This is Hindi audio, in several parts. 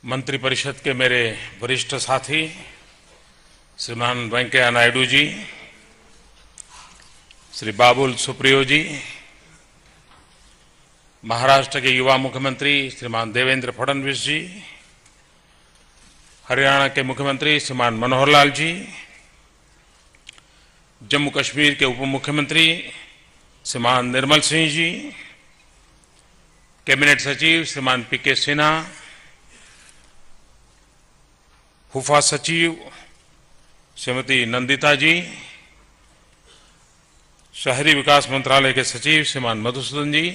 मंत्रिपरिषद के मेरे वरिष्ठ साथी श्रीमान वेंकैया नायडू जी, श्री बाबुल सुप्रियो जी, महाराष्ट्र के युवा मुख्यमंत्री श्रीमान देवेंद्र फडणवीस जी, हरियाणा के मुख्यमंत्री श्रीमान मनोहर लाल जी, जम्मू कश्मीर के उप मुख्यमंत्री श्रीमान निर्मल सिंह जी, कैबिनेट सचिव श्रीमान पीके सिन्हा, हुफा सचिव श्रीमती नंदिता जी, शहरी विकास मंत्रालय के सचिव श्रीमान मधुसूदन जी,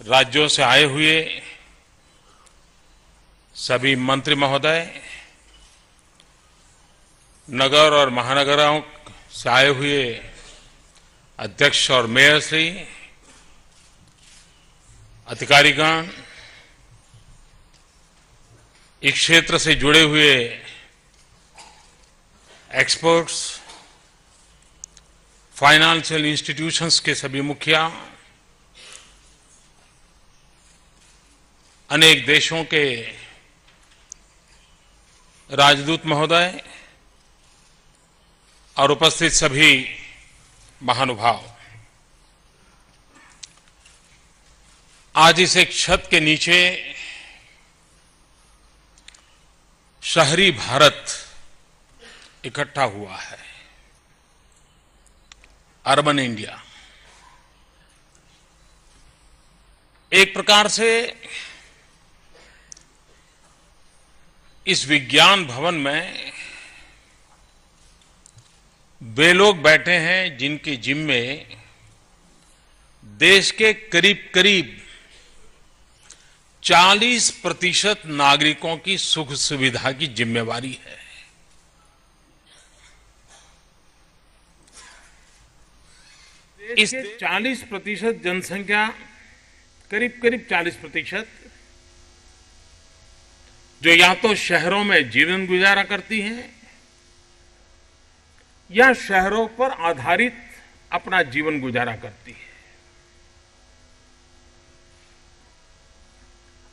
राज्यों से आए हुए सभी मंत्री महोदय, नगर और महानगरों से आए हुए अध्यक्ष और मेयर श्री, अधिकारीगण, इस क्षेत्र से जुड़े हुए एक्सपर्ट्स, फाइनेंशियल इंस्टीट्यूशंस के सभी मुखिया, अनेक देशों के राजदूत महोदय और उपस्थित सभी महानुभाव, आज इस एक छत के नीचे शहरी भारत इकट्ठा हुआ है, अर्बन इंडिया। एक प्रकार से इस विज्ञान भवन में वे लोग बैठे हैं जिनके जिम्मे देश के करीब करीब 40% नागरिकों की सुख सुविधा की जिम्मेवारी है। इस 40% जनसंख्या, करीब करीब 40%, जो या तो शहरों में जीवन गुजारा करती हैं या शहरों पर आधारित अपना जीवन गुजारा करती है,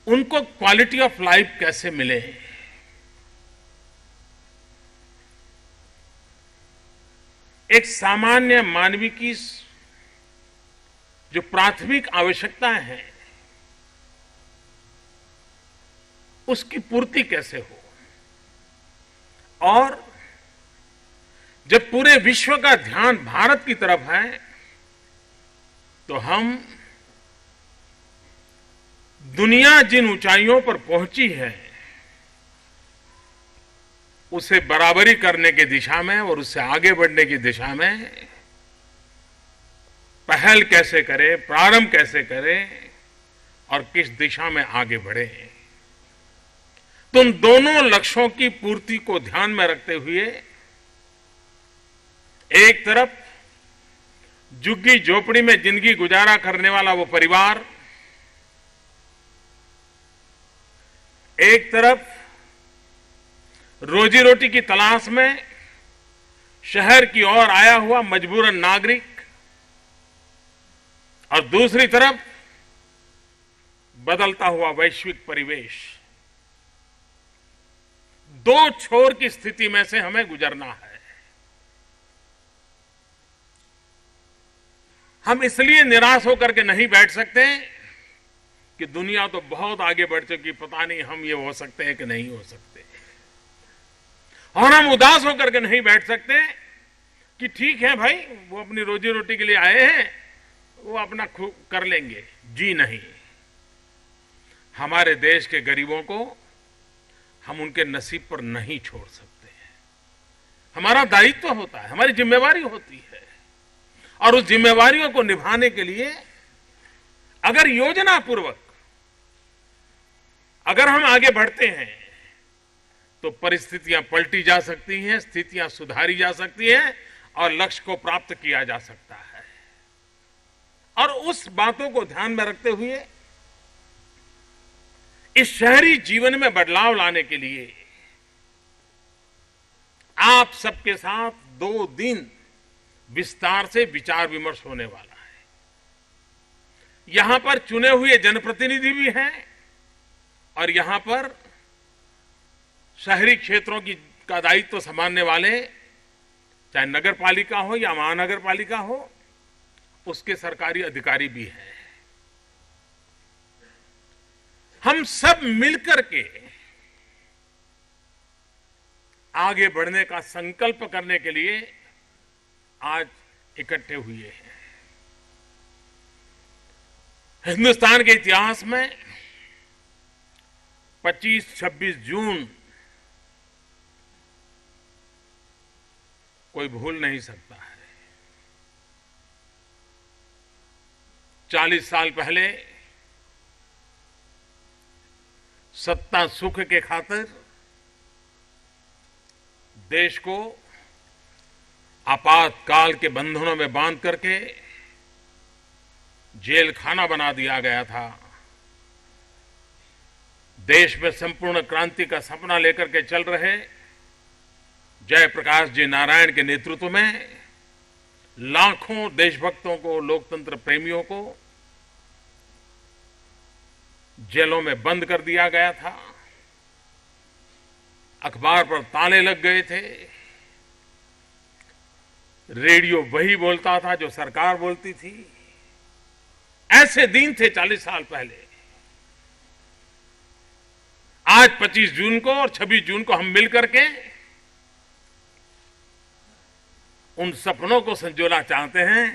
उनको क्वालिटी ऑफ लाइफ कैसे मिले, एक सामान्य मानवीय की जो प्राथमिक आवश्यकताएं हैं उसकी पूर्ति कैसे हो, और जब पूरे विश्व का ध्यान भारत की तरफ है तो हम दुनिया जिन ऊंचाइयों पर पहुंची है उसे बराबरी करने की दिशा में और उससे आगे बढ़ने की दिशा में पहल कैसे करें, प्रारंभ कैसे करें और किस दिशा में आगे बढ़े। तो उन दोनों लक्ष्यों की पूर्ति को ध्यान में रखते हुए एक तरफ झुग्गी झोपड़ी में जिंदगी गुजारा करने वाला वो परिवार, एक तरफ रोजी रोटी की तलाश में शहर की ओर आया हुआ मजबूरन नागरिक, और दूसरी तरफ बदलता हुआ वैश्विक परिवेश, दो छोर की स्थिति में से हमें गुजरना है। हम इसलिए निराश होकर के नहीं बैठ सकते कि दुनिया तो बहुत आगे बढ़ चुकी, पता नहीं हम ये हो सकते हैं कि नहीं हो सकते, और हम उदास होकर के नहीं बैठ सकते कि ठीक है भाई, वो अपनी रोजी रोटी के लिए आए हैं, वो अपना कर लेंगे। जी नहीं, हमारे देश के गरीबों को हम उनके नसीब पर नहीं छोड़ सकते हैं। हमारा दायित्व होता है, हमारी जिम्मेवारी होती है, और उस जिम्मेवारियों को निभाने के लिए अगर योजना पूर्वक अगर हम आगे बढ़ते हैं तो परिस्थितियां पलटी जा सकती हैं, स्थितियां सुधारी जा सकती हैं और लक्ष्य को प्राप्त किया जा सकता है। और उस बातों को ध्यान में रखते हुए इस शहरी जीवन में बदलाव लाने के लिए आप सबके साथ 2 दिन विस्तार से विचार विमर्श होने वाला है। यहां पर चुने हुए जनप्रतिनिधि भी हैं और यहां पर शहरी क्षेत्रों का दायित्व संभालने वाले, चाहे नगर पालिका हो या महानगर पालिका हो, उसके सरकारी अधिकारी भी हैं। हम सब मिलकर के आगे बढ़ने का संकल्प करने के लिए आज इकट्ठे हुए हैं। हिंदुस्तान के इतिहास में 25-26 जून कोई भूल नहीं सकता है। 40 साल पहले सत्ता सुख के खातिर देश को आपातकाल के बंधनों में बांध करके जेल खाना बना दिया गया था। देश में संपूर्ण क्रांति का सपना लेकर के चल रहे जयप्रकाश जी नारायण के नेतृत्व में लाखों देशभक्तों को, लोकतंत्र प्रेमियों को जेलों में बंद कर दिया गया था। अखबार पर ताले लग गए थे। रेडियो वही बोलता था जो सरकार बोलती थी। ऐसे दिन थे 40 साल पहले। आज 25 जून को और 26 जून को हम मिलकर के उन सपनों को संजोना चाहते हैं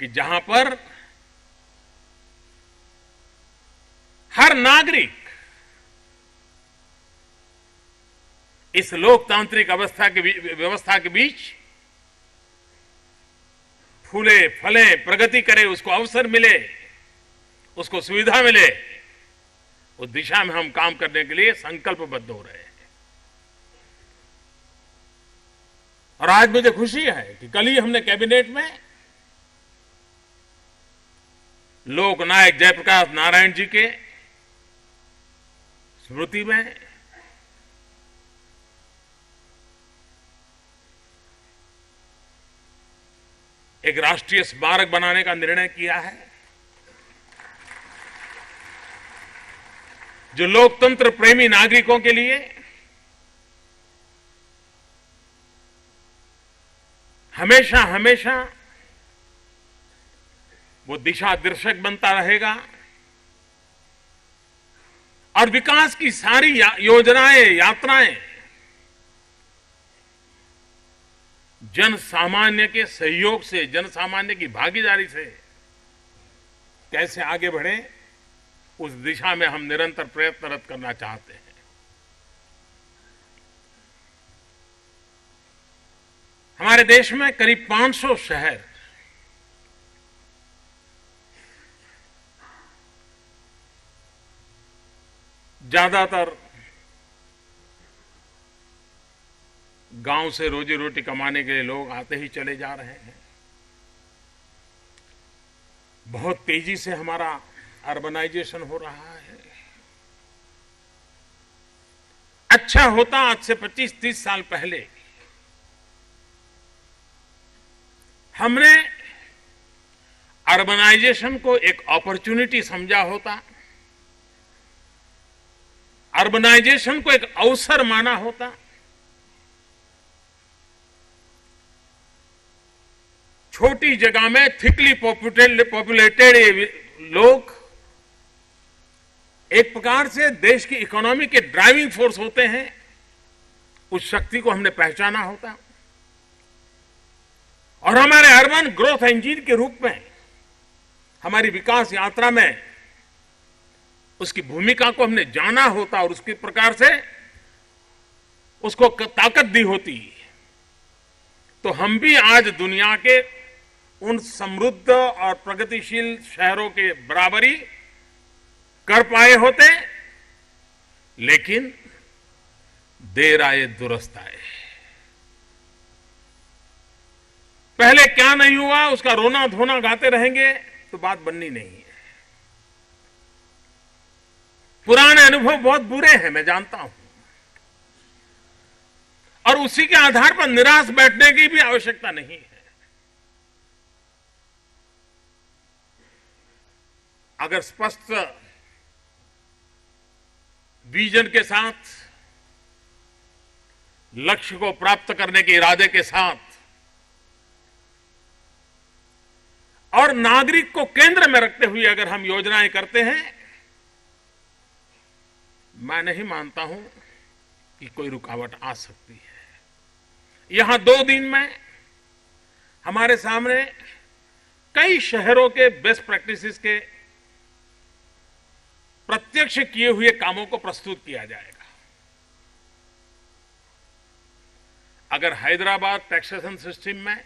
कि जहां पर हर नागरिक इस लोकतांत्रिक व्यवस्था के बीच फूले फले, प्रगति करे, उसको अवसर मिले, उसको सुविधा मिले, उस दिशा में हम काम करने के लिए संकल्पबद्ध हो रहे हैं। और आज मुझे खुशी है कि कल ही हमने कैबिनेट में लोकनायक जयप्रकाश नारायण जी के स्मृति में एक राष्ट्रीय स्मारक बनाने का निर्णय किया है, जो लोकतंत्र प्रेमी नागरिकों के लिए हमेशा हमेशा वो दिशा दर्शक बनता रहेगा और विकास की सारी योजनाएं, यात्राएं जन सामान्य के सहयोग से, जन सामान्य की भागीदारी से कैसे आगे बढ़े, उस दिशा में हम निरंतर प्रयत्नरत करना चाहते हैं। हमारे देश में करीब 500 शहर ज्यादातर गांव से रोजी रोटी कमाने के लिए लोग आते ही चले जा रहे हैं। बहुत तेजी से हमारा अर्बनाइजेशन हो रहा है। अच्छा होता आज से 25-30 साल पहले हमने अर्बनाइजेशन को एक अपॉर्चुनिटी समझा होता, अर्बनाइजेशन को एक अवसर माना होता। छोटी जगह में थिकली पॉपुलेटेड लोग एक प्रकार से देश की इकोनॉमी के ड्राइविंग फोर्स होते हैं। उस शक्ति को हमने पहचाना होता और हमारे अर्बन ग्रोथ इंजन के रूप में हमारी विकास यात्रा में उसकी भूमिका को हमने जाना होता और उसके प्रकार से उसको ताकत दी होती, तो हम भी आज दुनिया के उन समृद्ध और प्रगतिशील शहरों के बराबरी कर पाए होते। लेकिन देर आए दुरुस्त आए। पहले क्या नहीं हुआ उसका रोना धोना गाते रहेंगे तो बात बननी नहीं है। पुराने अनुभव बहुत बुरे हैं, मैं जानता हूं, और उसी के आधार पर निराश बैठने की भी आवश्यकता नहीं है। अगर स्पष्ट विजन के साथ, लक्ष्य को प्राप्त करने के इरादे के साथ और नागरिक को केंद्र में रखते हुए अगर हम योजनाएं करते हैं, मैं नहीं मानता हूं कि कोई रुकावट आ सकती है। यहां 2 दिन में हमारे सामने कई शहरों के बेस्ट प्रैक्टिसेस के प्रत्यक्ष किए हुए कामों को प्रस्तुत किया जाएगा। अगर हैदराबाद टैक्सेशन सिस्टम में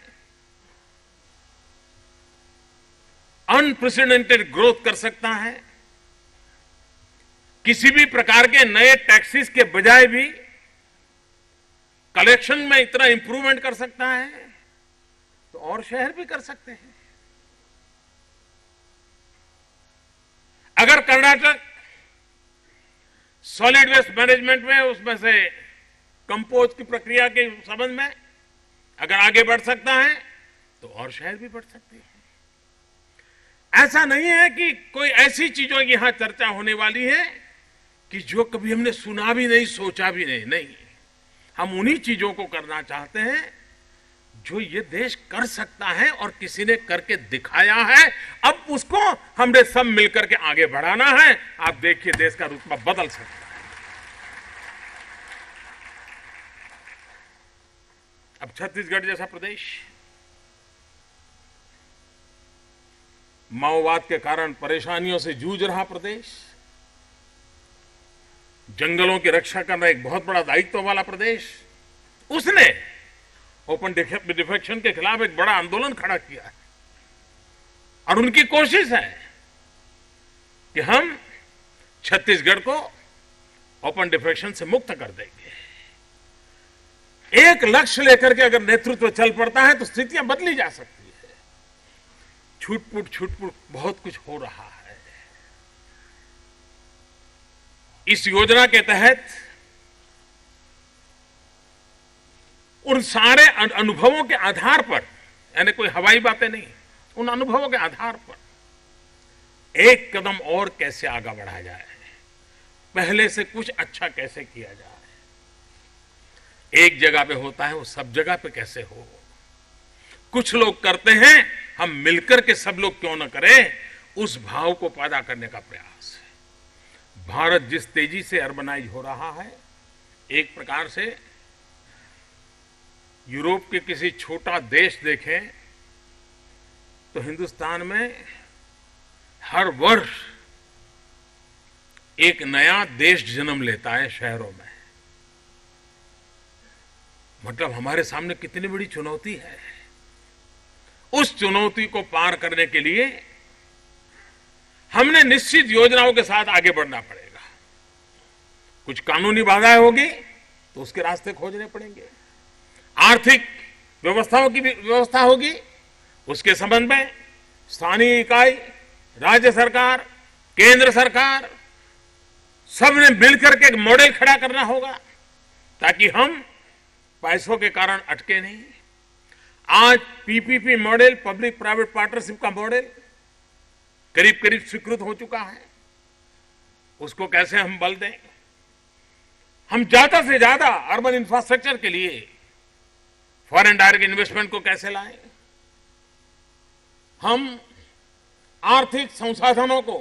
अनप्रेसिडेंटेड ग्रोथ कर सकता है, किसी भी प्रकार के नए टैक्सेस के बजाय भी कलेक्शन में इतना इंप्रूवमेंट कर सकता है, तो और शहर भी कर सकते हैं। अगर कर्नाटक सॉलिड वेस्ट मैनेजमेंट में उसमें से कंपोस्ट की प्रक्रिया के संबंध में अगर आगे बढ़ सकता है, तो और शहर भी बढ़ सकते हैं। ऐसा नहीं है कि कोई ऐसी चीजों की यहां चर्चा होने वाली है कि जो कभी हमने सुना भी नहीं, सोचा भी नहीं। हम उन्हीं चीजों को करना चाहते हैं जो ये देश कर सकता है और किसी ने करके दिखाया है। अब उसको हमने सब मिलकर के आगे बढ़ाना है। आप देखिए, देश का रुतबा बदल सकता है। अब छत्तीसगढ़ जैसा प्रदेश माओवाद के कारण परेशानियों से जूझ रहा प्रदेश, जंगलों की रक्षा करना एक बहुत बड़ा दायित्व वाला प्रदेश, उसने ओपन डिफेक्शन के खिलाफ एक बड़ा आंदोलन खड़ा किया है। और उनकी कोशिश है कि हम छत्तीसगढ़ को ओपन डिफेक्शन से मुक्त कर देंगे। एक लक्ष्य लेकर के अगर नेतृत्व चल पड़ता है तो स्थितियां बदली जा सकती है। छुटपुट बहुत कुछ हो रहा है। इस योजना के तहत उन सारे अनुभवों के आधार पर, यानी कोई हवाई बातें नहीं, उन अनुभवों के आधार पर एक कदम और कैसे आगे बढ़ा जाए, पहले से कुछ अच्छा कैसे किया जाए, एक जगह पे होता है वो सब जगह पे कैसे हो। कुछ लोग करते हैं, हम मिलकर के सब लोग क्यों न करें, उस भाव को पैदा करने का प्रयास है। भारत जिस तेजी से अर्बनाइज हो रहा है, एक प्रकार से यूरोप के किसी छोटा देश देखें तो हिंदुस्तान में हर वर्ष एक नया देश जन्म लेता है शहरों में। मतलब हमारे सामने कितनी बड़ी चुनौती है। उस चुनौती को पार करने के लिए हमने निश्चित योजनाओं के साथ आगे बढ़ना पड़ेगा। कुछ कानूनी बाधाएं होगी तो उसके रास्ते खोजने पड़ेंगे। आर्थिक व्यवस्थाओं की भी व्यवस्था होगी, उसके संबंध में स्थानीय इकाई, राज्य सरकार, केंद्र सरकार, सबने मिलकर के एक मॉडल खड़ा करना होगा ताकि हम पैसों के कारण अटके नहीं। आज PPP model, public private partnership का मॉडल करीब करीब स्वीकृत हो चुका है। उसको कैसे हम बल दें। हम ज्यादा से ज्यादा अर्बन इंफ्रास्ट्रक्चर के लिए फॉरेन डायरेक्ट इन्वेस्टमेंट को कैसे लाएं। हम आर्थिक संसाधनों को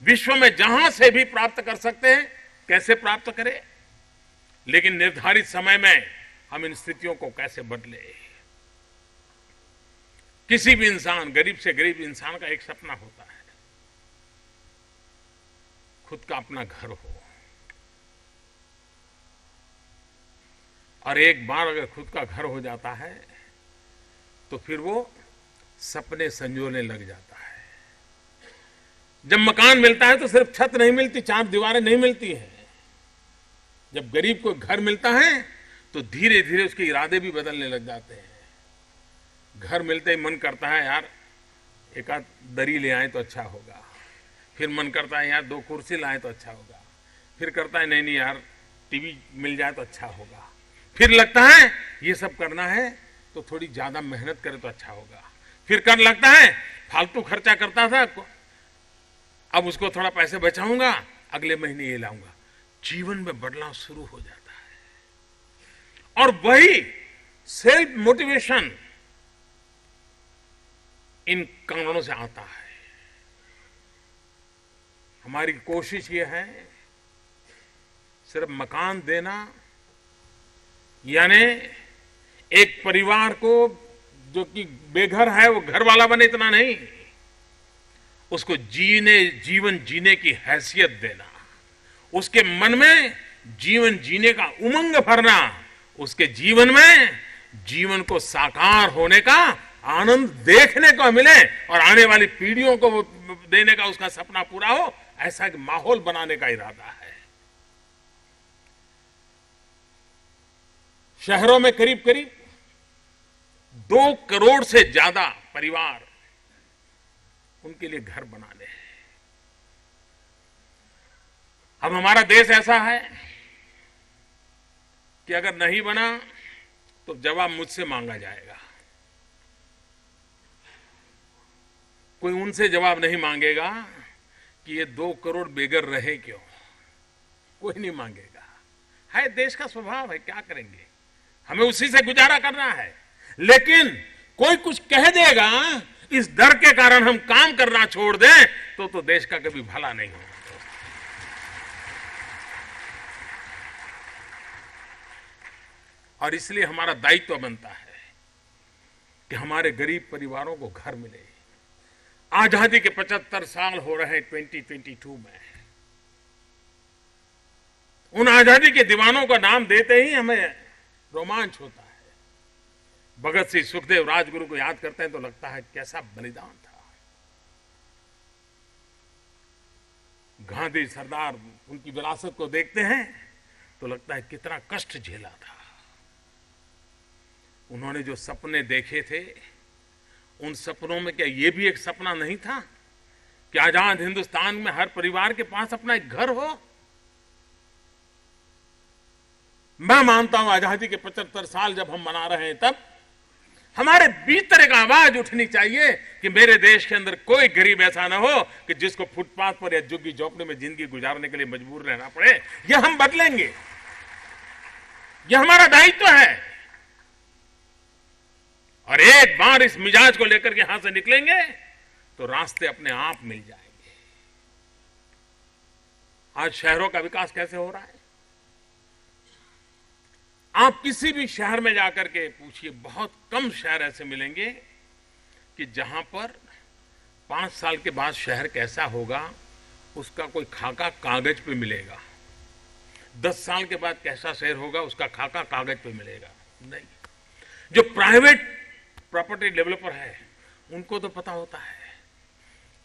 विश्व में जहां से भी प्राप्त कर सकते हैं कैसे प्राप्त करें, लेकिन निर्धारित समय में हम इन स्थितियों को कैसे बदले। किसी भी इंसान, गरीब से गरीब इंसान का एक सपना होता है, खुद का अपना घर हो। और एक बार अगर खुद का घर हो जाता है तो फिर वो सपने संजोने लग जाता है। जब मकान मिलता है तो सिर्फ छत नहीं मिलती, 4 दीवारें नहीं मिलती हैं। जब गरीब को घर मिलता है तो धीरे धीरे उसके इरादे भी बदलने लग जाते हैं। घर मिलते ही मन करता है यार एक आध दरी ले आए तो अच्छा होगा, फिर मन करता है यार 2 कुर्सी लाए तो अच्छा होगा, फिर करता है नहीं यार टीवी मिल जाए तो अच्छा होगा, फिर लगता है ये सब करना है तो थोड़ी ज्यादा मेहनत करे तो अच्छा होगा, फिर कर लगता है फालतू खर्चा करता था अब उसको थोड़ा पैसे बचाऊंगा अगले महीने ये लाऊंगा। जीवन में बदलाव शुरू हो जाता है और वही सेल्फ मोटिवेशन इन कारणों से आता है। हमारी कोशिश ये है सिर्फ मकान देना, यानी एक परिवार को जो कि बेघर है वो घर वाला बने, इतना नहीं, उसको जीवन जीने की हैसियत देना, उसके मन में जीवन जीने का उमंग भरना, उसके जीवन में जीवन को साकार होने का आनंद देखने को मिले और आने वाली पीढ़ियों को देने का उसका सपना पूरा हो, ऐसा एक माहौल बनाने का इरादा है। शहरों में करीब करीब 2 करोड़ से ज्यादा परिवार, उनके लिए घर बनाने हैं। अब हमारा देश ऐसा है कि अगर नहीं बना तो जवाब मुझसे मांगा जाएगा। कोई उनसे जवाब नहीं मांगेगा कि ये 2 करोड़ बेघर रहे क्यों, कोई नहीं मांगेगा। है देश का स्वभाव है, क्या करेंगे, हमें उसी से गुजारा करना है। लेकिन कोई कुछ कह देगा, इस डर के कारण हम काम करना छोड़ दें तो देश का कभी भला नहीं होगा। और इसलिए हमारा दायित्व बनता है कि हमारे गरीब परिवारों को घर मिले। आजादी के 75 साल हो रहे हैं 2022 में। उन आजादी के दीवानों का नाम देते ही हमें रोमांच होता है। भगत सिंह, सुखदेव, राजगुरु को याद करते हैं तो लगता है कैसा बलिदान था। गांधी, सरदार, उनकी विरासत को देखते हैं तो लगता है कितना कष्ट झेला था। उन्होंने जो सपने देखे थे, उन सपनों में क्या ये भी एक सपना नहीं था कि आजाद हिंदुस्तान में हर परिवार के पास अपना एक घर हो? मैं मानता हूं आजादी के 75 साल जब हम मना रहे हैं तब हमारे भीतर एक आवाज उठनी चाहिए कि मेरे देश के अंदर कोई गरीब ऐसा ना हो कि जिसको फुटपाथ पर या झुग्गी झोपड़ी में जिंदगी गुजारने के लिए मजबूर रहना पड़े। यह हम बदलेंगे, यह हमारा दायित्व है। और एक बार इस मिजाज को लेकर के यहां से निकलेंगे तो रास्ते अपने आप मिल जाएंगे। आज शहरों का विकास कैसे हो रहा है? आप किसी भी शहर में जाकर के पूछिए, बहुत कम शहर ऐसे मिलेंगे कि जहां पर 5 साल के बाद शहर कैसा होगा उसका कोई खाका कागज पे मिलेगा। 10 साल के बाद कैसा शहर होगा उसका खाका कागज पे मिलेगा नहीं। जो प्राइवेट प्रॉपर्टी डेवलपर है उनको तो पता होता है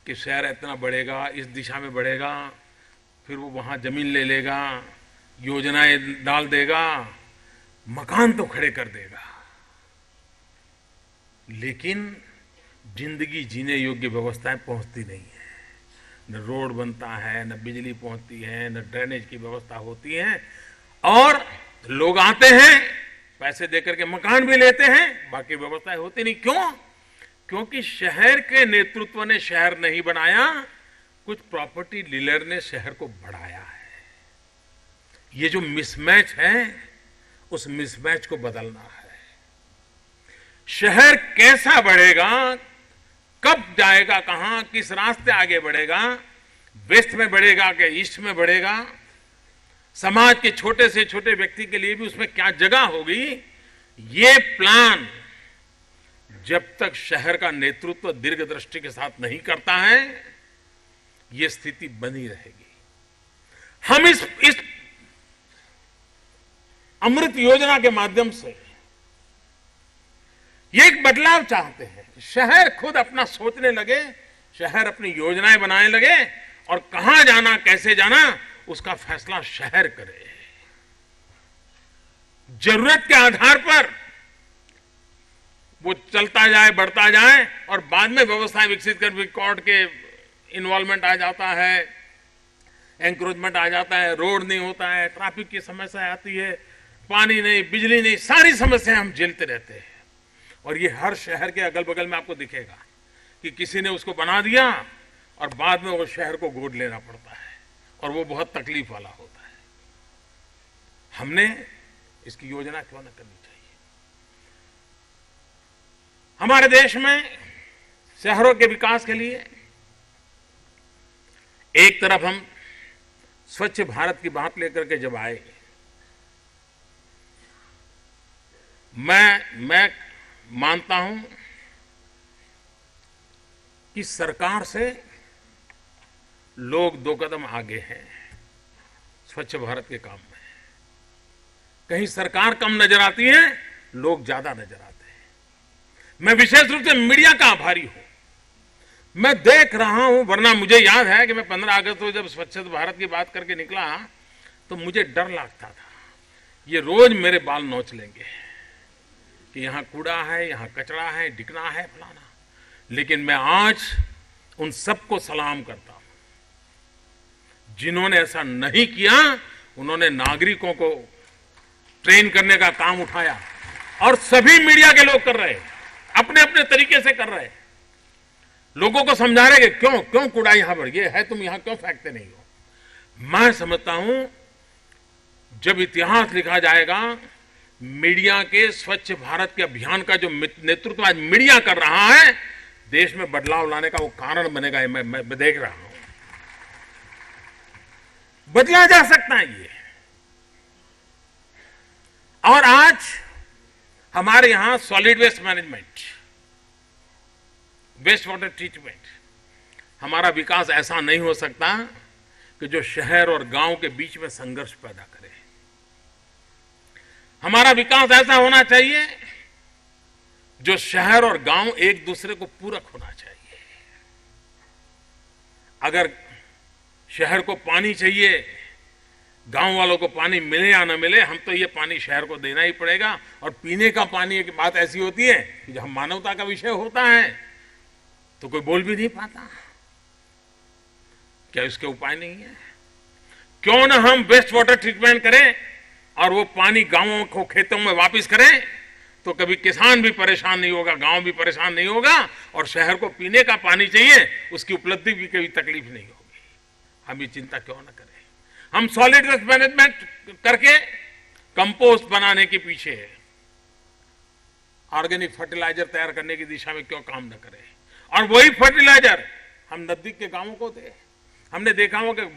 कि शहर इतना बढ़ेगा, इस दिशा में बढ़ेगा, फिर वो वहां जमीन ले लेगा, योजनाएं डाल देगा, मकान तो खड़े कर देगा, लेकिन जिंदगी जीने योग्य व्यवस्थाएं पहुंचती नहीं है। न रोड बनता है, न बिजली पहुंचती है, न ड्रेनेज की व्यवस्था होती है। और लोग आते हैं, पैसे देकर के मकान भी लेते हैं, बाकी व्यवस्थाएं होती नहीं। क्यों? क्योंकि शहर के नेतृत्व ने शहर नहीं बनाया, कुछ प्रॉपर्टी डीलर ने शहर को बढ़ाया है। ये जो मिसमैच है उस मिसमैच को बदलना है। शहर कैसा बढ़ेगा, कब जाएगा, कहां, किस रास्ते आगे बढ़ेगा, वेस्ट में बढ़ेगा कि ईस्ट में बढ़ेगा, समाज के छोटे से छोटे व्यक्ति के लिए भी उसमें क्या जगह होगी, ये प्लान जब तक शहर का नेतृत्व दीर्घ दृष्टि के साथ नहीं करता है ये स्थिति बनी रहेगी। हम इस अमृत योजना के माध्यम से ये एक बदलाव चाहते हैं। शहर खुद अपना सोचने लगे, शहर अपनी योजनाएं बनाने लगे और कहां जाना, कैसे जाना, उसका फैसला शहर करे। जरूरत के आधार पर वो चलता जाए, बढ़ता जाए और बाद में व्यवस्थाएं विकसित कर कोर्ट के इन्वॉल्वमेंट आ जाता है, एंक्रोचमेंट आ जाता है, रोड नहीं होता है, ट्रैफिक की समस्या आती है, पानी नहीं, बिजली नहीं, सारी समस्याएं हम झेलते रहते हैं। और ये हर शहर के अगल बगल में आपको दिखेगा कि किसी ने उसको बना दिया और बाद में वो शहर को गोद लेना पड़ता है और वो बहुत तकलीफ वाला होता है। हमने इसकी योजना क्यों न करनी चाहिए। हमारे देश में शहरों के विकास के लिए एक तरफ हम स्वच्छ भारत की बात लेकर के जब आए, मैं मानता हूं कि सरकार से लोग 2 कदम आगे हैं स्वच्छ भारत के काम में। कहीं सरकार कम नजर आती है, लोग ज्यादा नजर आते हैं। मैं विशेष रूप से मीडिया का आभारी हूं। मैं देख रहा हूं, वरना मुझे याद है कि मैं 15 अगस्त को जब स्वच्छ भारत की बात करके निकला तो मुझे डर लगता था, ये रोज मेरे बाल नोच लेंगे कि यहां कूड़ा है, यहां कचरा है, डिकना है, फलाना। लेकिन मैं आज उन सबको सलाम करता हूं जिन्होंने ऐसा नहीं किया। उन्होंने नागरिकों को ट्रेन करने का काम उठाया और सभी मीडिया के लोग कर रहे हैं, अपने अपने तरीके से कर रहे हैं। लोगों को समझा रहे कि क्यों कूड़ा यहां पर ये है, तुम यहां क्यों फेंकते नहीं हो। मैं समझता हूं जब इतिहास लिखा जाएगा, मीडिया के स्वच्छ भारत के अभियान का जो नेतृत्व आज मीडिया कर रहा है, देश में बदलाव लाने का वो कारण बनेगा। मैं देख रहा हूं बदला जा सकता है ये। और आज हमारे यहां solid waste management, waste water treatment, हमारा विकास ऐसा नहीं हो सकता कि जो शहर और गांव के बीच में संघर्ष पैदा करे। हमारा विकास ऐसा होना चाहिए जो शहर और गांव एक दूसरे को पूरक होना चाहिए। अगर शहर को पानी चाहिए, गांव वालों को पानी मिले या न मिले, हम तो ये पानी शहर को देना ही पड़ेगा। और पीने का पानी की बात ऐसी होती है कि जब मानवता का विषय होता है तो कोई बोल भी नहीं पाता। क्या इसके उपाय नहीं है? क्यों ना हम वेस्ट वाटर ट्रीटमेंट करें और वो पानी गांवों को खेतों में वापस करें, तो कभी किसान भी परेशान नहीं होगा, गांव भी परेशान नहीं होगा, और शहर को पीने का पानी चाहिए, उसकी उपलब्धि भी कभी तकलीफ नहीं होगी। हम ये चिंता क्यों ना करें। हम सॉलिड वेस्ट मैनेजमेंट करके कंपोस्ट बनाने के पीछे, ऑर्गेनिक फर्टिलाइजर तैयार करने की दिशा में क्यों काम न करें, और वही फर्टिलाइजर हम नजदीक के गांवों को दें। हमने देखा होगा कि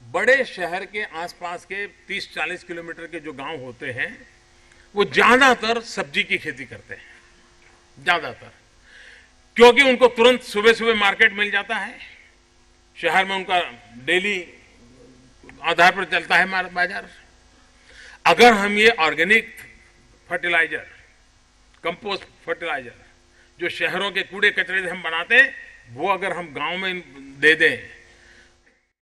बड़े शहर के आसपास के 30-40 किलोमीटर के जो गांव होते हैं, वो ज्यादातर सब्जी की खेती करते हैं, ज्यादातर, क्योंकि उनको तुरंत सुबह सुबह मार्केट मिल जाता है। शहर में उनका डेली आधार पर चलता है बाजार। अगर हम ये ऑर्गेनिक फर्टिलाइजर, कंपोस्ट फर्टिलाइजर, जो शहरों के कूड़े कचरे से हम बनाते हैं, वो अगर हम गांव में दे दें